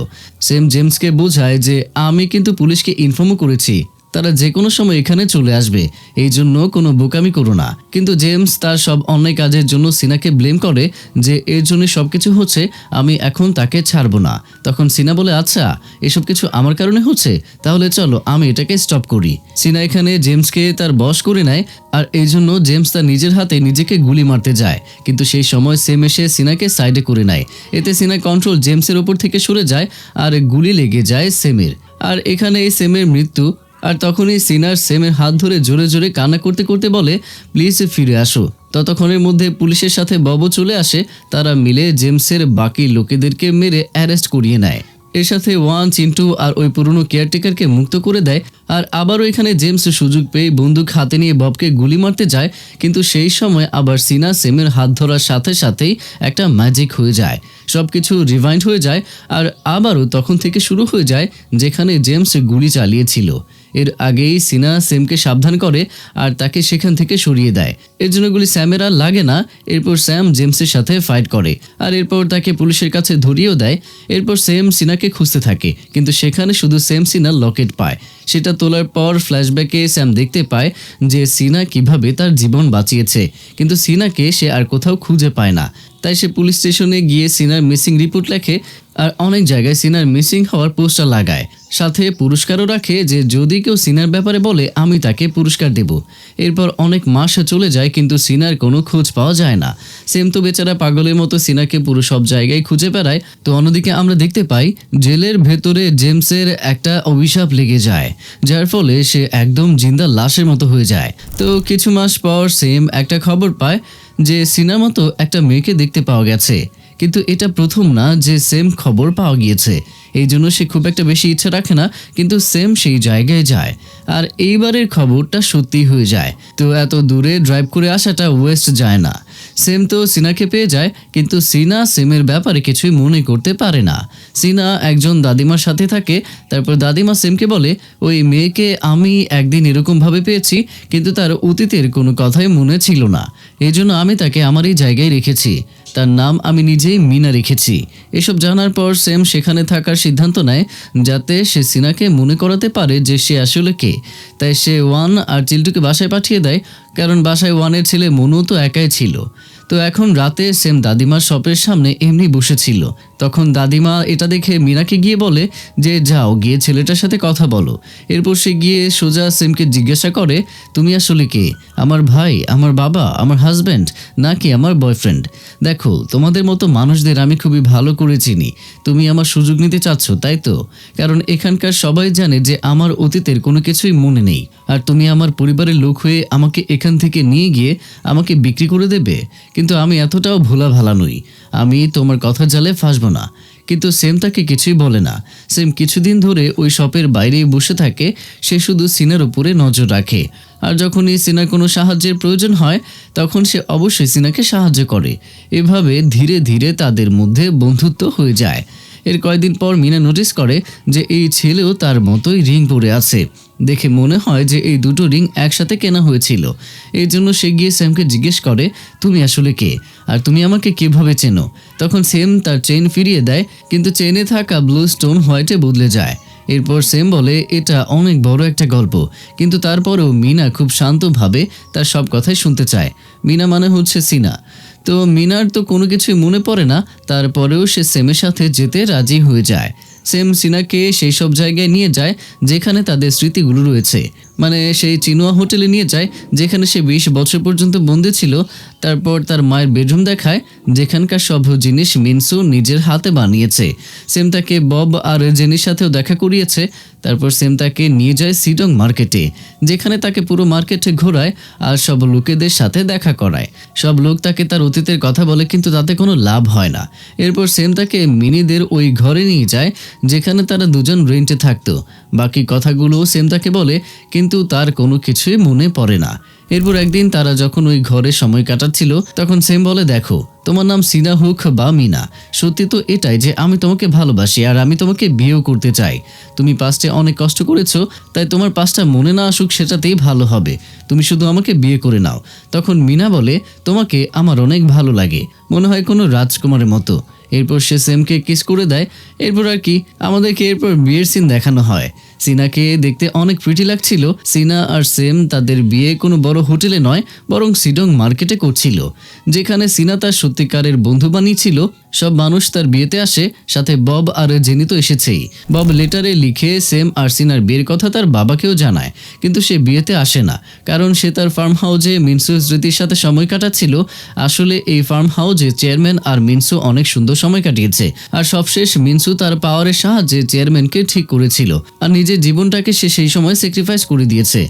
সেম জেমসকে বোঝায় যে আমি কিন্তু পুলিশকে ইনফর্মও করেছি, তারা যে কোনো সময় এখানে চলে আসবে, এই জন্য কোনো বোকামি করো না। কিন্তু জেমস তার সব অন্যায় কাজের জন্য সিনাকে ব্লেম করে যে এর জন্য সবকিছু হচ্ছে, আমি এখন তাকে ছাড়বো না। তখন সিনা বলে, আচ্ছা এসব কিছু আমার কারণে হচ্ছে, তাহলে চলো আমি এটাকে স্টপ করি। সিনা এখানে জেমসকে তার বশ করে নেয়, আর এই জন্য জেমস তার নিজের হাতে নিজেকে গুলি মারতে যায়, কিন্তু সেই সময় সেম এসে সিনাকে সাইডে করে নেয়। এতে সিনা কন্ট্রোল জেমসের ওপর থেকে সরে যায় আর গুলি লেগে যায় সেমের। আর এখানে এই সেমের মৃত্যু। আর তখনই সিনার সেমের হাত ধরে জোরে জোরে কান্না করতে করতে বলে, প্লিজ ফিরে আসো। ততক্ষণের মধ্যে পুলিশের সাথে ববও চলে আসে। তারা মিলে জেমসের বাকি লোকেদেরকে মেরে অ্যারেস্ট করিয়ে নেয়। এর সাথে ওয়ান, চিন্টু আর ওই পুরনো কেয়ারটেকারকে মুক্ত করে দেয়। আর আবারও এখানে জেমস সুযোগ পেয়ে বন্দুক হাতে নিয়ে ববকে গুলি মারতে যায়, কিন্তু সেই সময় আবার সিনা সেমের হাত ধরার সাথে সাথেই একটা ম্যাজিক হয়ে যায়, সব কিছু রিভাইন্ড হয়ে যায়। আর আবারও তখন থেকে শুরু হয়ে যায় যেখানে জেমস গুলি চালিয়েছিল। এর আগেই সিনা সেমকে সাবধান করে আর তাকে সেখান থেকে সরিয়ে দেয়। এর জন্য গুলি স্যামের আর লাগে না। এরপর স্যাম জেমসের সাথে ফাইট করে আর এরপর তাকে পুলিশের কাছে ধরিয়েও দেয়। এরপর সেম সিনাকে খুঁজতে থাকে, কিন্তু সেখানে শুধু সেম সিনার লকেট পায়। সেটা তোলার পর ফ্ল্যাশব্যাকে স্যাম দেখতে পায় যে সিনা কিভাবে তার জীবন বাঁচিয়েছে, কিন্তু সিনাকে সে আর কোথাও খুঁজে পায় না। তাই সে পুলিশ স্টেশনে গিয়ে সিনার মিসিং রিপোর্ট লেখে আর অনেক জায়গায় সিনার মিসিং হওয়ার পোস্টার লাগায়, সাথে পুরস্কারও রাখে যে যদি কেউ সিনার ব্যাপারে বলে আমি তাকে পুরস্কার দেব। এরপর অনেক মাস চলে যায়, কিন্তু সিনার কোনো খোঁজ পাওয়া যায় না। সেম তো বেচারা পাগলের মতো সিনাকে পুরো সব জায়গায় খুঁজে বেড়ায়। তো অন্যদিকে আমরা দেখতে পাই জেলের ভেতরে জেমসের একটা অভিশাপ লেগে যায়, যার ফলে সে একদম জিন্দা লাশের মতো হয়ে যায়। তো কিছু মাস পর সেম একটা খবর পায় যে সিনার মতো একটা মেয়েকে দেখতে পাওয়া গেছে, কিন্তু এটা প্রথম না যে সেম খবর পাওয়া গিয়েছে। এই জন্য সে খুব একটা বেশি ইচ্ছা রাখে না, কিন্তু সেম সেই জায়গায় যায়। আর এইবারের খবরটা সত্যি হয়ে যায়। তো এত দূরে ড্রাইভ করে আসাটা ওয়েস্ট যায় না। সেম তো সিনাকে পেয়ে যায়, কিন্তু সিনা সেমের ব্যাপারে কিছুই মনে করতে পারে না। সিনা একজন দাদিমার সাথে থাকে। তারপর দাদিমা সেমকে বলে, ওই মেয়েকে আমি একদিন এরকমভাবে পেয়েছি, কিন্তু তার অতীতের কোনো কথাই মনে ছিল না। এই জন্য আমি তাকে আমার এই জায়গায় রেখেছি। তার নাম আমি নিজেই মিনা রেখেছি। এসব জানার পর সেম সেখানে থাকার সিদ্ধান্ত নেয়, যাতে সে সিনাকে মনে করাতে পারে যে সে আসলে কে। তাই সে ওয়ান আর চিল্টুকে বাসায় পাঠিয়ে দেয়, কারণ বাসায় ওয়ানের ছেলে মনু তো একাই ছিল। তো এখন রাতে সেম দাদিমার শপের সামনে এমনি বসেছিল। তখন দাদিমা এটা দেখে মিনাকে গিয়ে বলে যে যাও গিয়ে ছেলেটার সাথে কথা বলো। এরপর সে গিয়ে সোজা সেমকে জিজ্ঞাসা করে, তুমি আসলে কে? আমার ভাই, আমার বাবা, আমার হাজব্যান্ড, নাকি আমার বয়ফ্রেন্ড? দেখো, তোমাদের মতো মানুষদের আমি খুবই ভালো করে চিনি। তুমি আমার সুযোগ নিতে চাচ্ছ, তাই তো? কারণ এখানকার সবাই জানে যে আমার অতীতের কোনো কিছুই মনে নেই। আর তুমি আমার পরিবারের লোক হয়ে আমাকে এখান থেকে নিয়ে গিয়ে আমাকে বিক্রি করে দেবে। কিন্তু আমি এতটাও ভোলা ভালা নই। আমি তোমার কথা জালে ফাঁসবো না। কিন্তু সেম তাকে কিছুই বলে না। সেম কিছুদিন ধরে ওই শপের বাইরেই বসে থাকে। সে শুধু সিনার উপরে নজর রাখে। আর যখনই সিনার কোনো সাহায্যের প্রয়োজন হয়, তখন সে অবশ্যই সিনাকে সাহায্য করে। এভাবে ধীরে ধীরে তাদের মধ্যে বন্ধুত্ব হয়ে যায়। এর কয়েকদিন পর মিনা নোটিস করে যে এই ছেলেও তার মতোই রিং পরে আছে। দেখে মনে হয় যে এই দুটো রিং একসাথে কেনা হয়েছিল। এই জন্য সে গিয়ে স্যামকে জিজ্ঞেস করে, তুমি আসলে কে? আর তুমি আমাকে কিভাবে চেনো? তখন সেম তার চেইন ফিরিয়ে দেয়, কিন্তু চেইনে থাকা ব্লু স্টোন হোয়াইটে বদলে যায়। এরপর সেম বলে এটা অনেক বড় একটা গল্প, কিন্তু তারপরেও মিনা খুব শান্তভাবে তার সব কথাই শুনতে চায়। মিনা মানে হচ্ছে সিনা। তো মিনার তো কোনো কিছুই মনে পড়ে না, তারপরেও সে সেমের সাথে যেতে রাজি হয়ে যায়। সেম সিনাকে সেই সব জায়গায় নিয়ে যায় যেখানে তাদের স্মৃতিগুলো রয়েছে। মানে সেই চিনুয়া হোটেলে নিয়ে যায় যেখানে সে 20 বছর পর্যন্ত বন্দি ছিল। তারপর তার মায়ের বেডরুম দেখায়, যেখানকার সব জিনিস মিনসু নিজের হাতে বানিয়েছে। সেম তাকে বব আর জেনির সাথেও দেখা করিয়েছে। তারপর সেম তাকে নিয়ে যায় সিডং মার্কেটে, যেখানে তাকে পুরো মার্কেটে ঘোরায় আর সব লোকেদের সাথে দেখা করায়। সব লোক তাকে তার অতীতের কথা বলে, কিন্তু তাতে কোনো লাভ হয় না। এরপর সেম তাকে মিনিদের ওই ঘরে নিয়ে যায় যেখানে তারা দুজন রেন্টে থাকতো। বাকি কথাগুলো সেম তাকে বলে, কিন্তু তার কোনো কিছুই মনে পড়ে না। এরপর একদিন তারা যখন ওই ঘরে সময় কাটাচ্ছিল, তখন সেম বলে, দেখো, তোমার নাম সিনা হোক বা মিনা, সত্যি তো এটাই যে আমি তোমাকে ভালোবাসি আর আমি তোমাকে বিয়েও করতে চাই। তুমি পাস্টে অনেক কষ্ট করেছো, তাই তোমার পাস্টটা মনে না আসুক সেটাতেই ভালো হবে। তুমি শুধু আমাকে বিয়ে করে নাও। তখন মিনা বলে, তোমাকে আমার অনেক ভালো লাগে, মনে হয় কোনো রাজকুমারের মতো। এরপর সে সেমকে কিস করে দেয়। এরপর আর কি, আমাদেরকে এরপর বিয়ের সিন দেখানো হয়। সিনাকে দেখতে অনেক প্রিটি লাগছিল। সিনা আর সেম তাদের বিয়ে কোনো বড় হোটেলে নয়, বরং সিডং মার্কেটে করছিল, যেখানে সিনা তার সত্যিকারের বন্ধু বানিয়েছিল। সব মানুষ তার বিয়েতে আসে, সাথে বব আর জেনি তো এসেছেই। বব লেটারে লিখে সেম আর সিনার বিয়ের কথা তার বাবাকেও জানায়, কিন্তু সে বিয়েতে আসে না, কারণ সে তার ফার্ম হাউসে মিনসু স্মৃতির সাথে সময় কাটাচ্ছিল। আসলে এই ফার্ম হাউসে চেয়ারম্যান আর মিনসু অনেক সুন্দর সময় কাটিয়েছে। আর সবশেষ মিনসু তার পাওয়ারের সাহায্যে চেয়ারম্যানকে ঠিক করেছিল, আর নিজের জীবনটাকে সে সেই সময় স্যাক্রিফাইস করে দিয়েছে।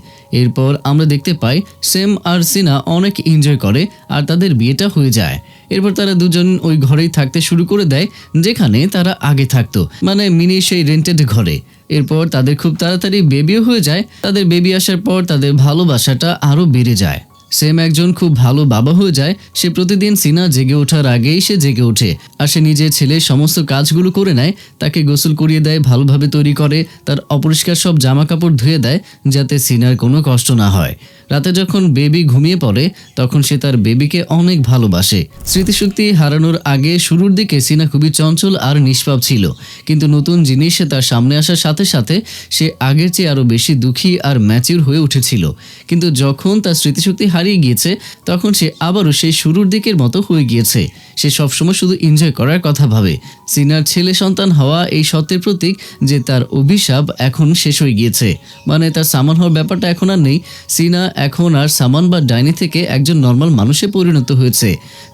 এরপর আমরা দেখতে পাই সেম আর সিনা অনেক এনজয় করে আর তাদের বিয়েটা হয়ে যায়। এরপর তারা দুজন ওই ঘরেই থাকতে শুরু করে দেয় যেখানে তারা আগে থাকতো, মানে মিনি সেই রেন্টেড ঘরে। এরপর তাদের খুব তাড়াতাড়ি বেবিও হয়ে যায়। তাদের বেবি আসার পর তাদের ভালোবাসাটা আরও বেড়ে যায়। সেম একজন খুব ভালো বাবা হয়ে যায়। সে প্রতিদিন সিনা জেগে ওঠার আগেই সে জেগে ওঠে, আর সে নিজের ছেলের সমস্ত কাজগুলো করে নেয়। তাকে গোসল করিয়ে দেয়, ভালোভাবে তৈরি করে, তার অপরিষ্কার সব জামা কাপড় ধুয়ে দেয় যাতে সিনার কোনো কষ্ট না হয়। রাতে যখন বেবি ঘুমিয়ে পড়ে, তখন সে তার বেবিকে অনেক ভালোবাসে। স্মৃতিশক্তি হারানোর আগে শুরুর দিকে সিনা খুবই চঞ্চল আর নিষ্পাপ ছিল, কিন্তু নতুন জিনিস তার সামনে আসার সাথে সাথে সে আগের চেয়ে আরও বেশি দুঃখী আর ম্যাচিউর হয়ে উঠেছিল। কিন্তু যখন তার স্মৃতিশক্তি হারিয়ে গিয়েছে, তখন সে আবারও সেই শুরুর দিকের মতো হয়ে গিয়েছে। সে সবসময় শুধু এনজয় করার কথা ভাবে। সিনার ছেলে সন্তান হওয়া এই সত্যের প্রতীক যে তার অভিশাপ এখন শেষ হয়ে গিয়েছে, মানে তার সামান হওয়ার ব্যাপারটা এখন আর নেই। সিনা এখন আর সামান বা ডাইনি থেকে একজন নর্মাল মানুষে পরিণত হয়েছে,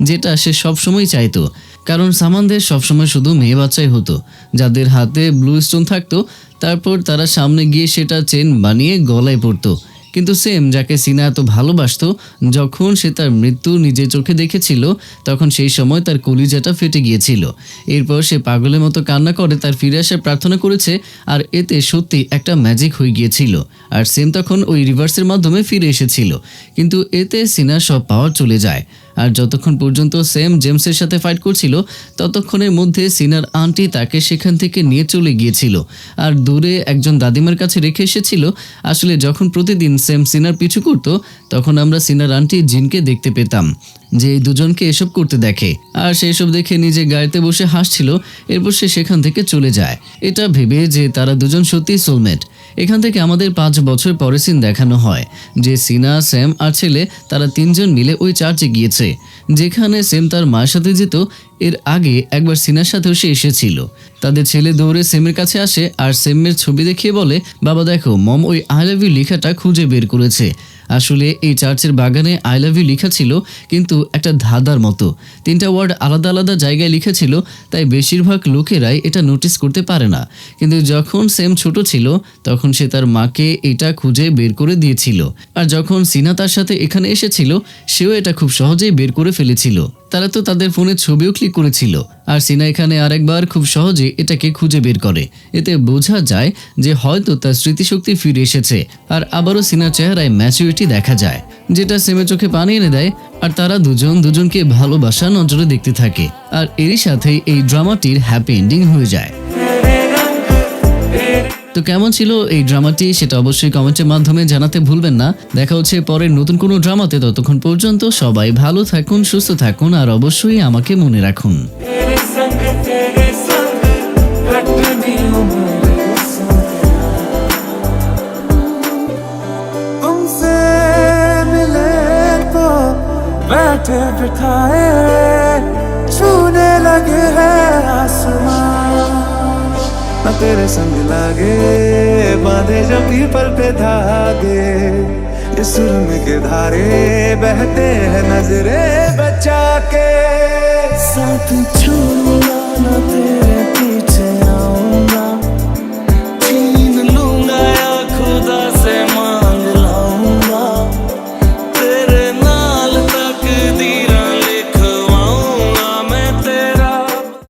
যেটা সে সবসময় চাইতো। কারণ সামানদের সবসময় শুধু মেয়ে বাচ্চাই হতো, যাদের হাতে ব্লু স্টোন থাকতো। তারপর তারা সামনে গিয়ে সেটা চেন বানিয়ে গলায় পরতো। কিন্তু সেম যাকে সিনা এত ভালোবাসতো, যখন সে তার মৃত্যু নিজের চোখে দেখেছিল তখন সেই সময় তার কলিজাটা ফেটে গিয়েছিল। এরপর সে পাগলের মতো কান্না করে তার ফিরে আসার প্রার্থনা করেছে, আর এতে সত্যি একটা ম্যাজিক হয়ে গিয়েছিল। আর সেম তখন ওই রিভার্সের মাধ্যমে ফিরে এসেছিল, কিন্তু এতে সিনার সব পাওয়ার চলে যায়। আর যতক্ষণ পর্যন্ত সেম জেমসের সাথে ফাইট করছিল ততক্ষণের মধ্যে সিনার আন্টি তাকে সেখান থেকে নিয়ে চলে গিয়েছিল আর দূরে একজন দাদিমার কাছে রেখে এসেছিল। আসলে যখন প্রতিদিন সেম সিনার পিছু করতো তখন আমরা সিনার আন্টি জিনকে দেখতে পেতাম যে এই দুজনকে এসব করতে দেখে, আর সেই সব দেখে নিজে গাড়িতে বসে হাসছিল। এরপর সে সেখান থেকে চলে যায়, এটা ভেবে যে তারা দুজন সত্যি সোলমেট। এখান থেকে আমাদের 5 বছর পরে সিন দেখানো হয় যে সিনা, স্যাম আর ছেলে তারা 3 জন মিলে ওই চার্চে গিয়েছে যেখানে সেম তার মায়ের সাথে যেত। এর আগে একবার সিনার সাথেও সে এসেছিল। তাদের ছেলে দৌড়ে সেমের কাছে আসে আর সেমের ছবি দেখিয়ে বলে, বাবা দেখো, মম ওই আই লাভ ইউ লেখাটা খুঁজে বের করেছে। আসলে এই চার্চের বাগানে আই লাভ ইউ লেখা ছিল, কিন্তু একটা ধাঁধার মতো 3টা ওয়ার্ড আলাদা আলাদা জায়গায় লিখা ছিল, তাই বেশিরভাগ লোকেরাই এটা নোটিস করতে পারে না। কিন্তু যখন সেম ছোট ছিল তখন সে তার মাকে এটা খুঁজে বের করে দিয়েছিল, আর যখন সিনা তার সাথে এখানে এসেছিল সেও এটা খুব সহজেই বের করে ফেলেছিল। তারা তো তাদের ফোনে ছবিও ক্লিক করেছিল, আর সিনা এখানে আরেকবার খুব সহজে এটাকে খুঁজে বের করে। এতে বোঝা যায় যে হয়তো তার স্মৃতিশক্তি ফিরে এসেছে, আর আবারও সিনার চেহারায় ম্যাচুরিটি দেখা যায়, যেটা সেমের চোখে পানি এনে দেয়। আর তারা দুজন দুজনকে ভালোবাসা নজরে দেখতে থাকে, আর এরই সাথেই এই ড্রামাটির হ্যাপি এন্ডিং হয়ে যায়। তো কেমন ছিল এই ড্রামাটি সেটা অবশ্যই কমেন্টের মাধ্যমে জানাতে ভুলবেন না। দেখা হচ্ছে পরের নতুন কোনো ড্রামাতে, ততক্ষণ পর্যন্ত সবাই ভালো থাকুন, সুস্থ থাকুন, আর অবশ্যই আমাকে মনে রাখুন। बैठे बिठाए छूने लगे हैं आसमान, न तेरे संग लागे बांधे जब भी पल पे धागे, इस सुरम के धारे बहते हैं नजरे बचा के, साथ छूने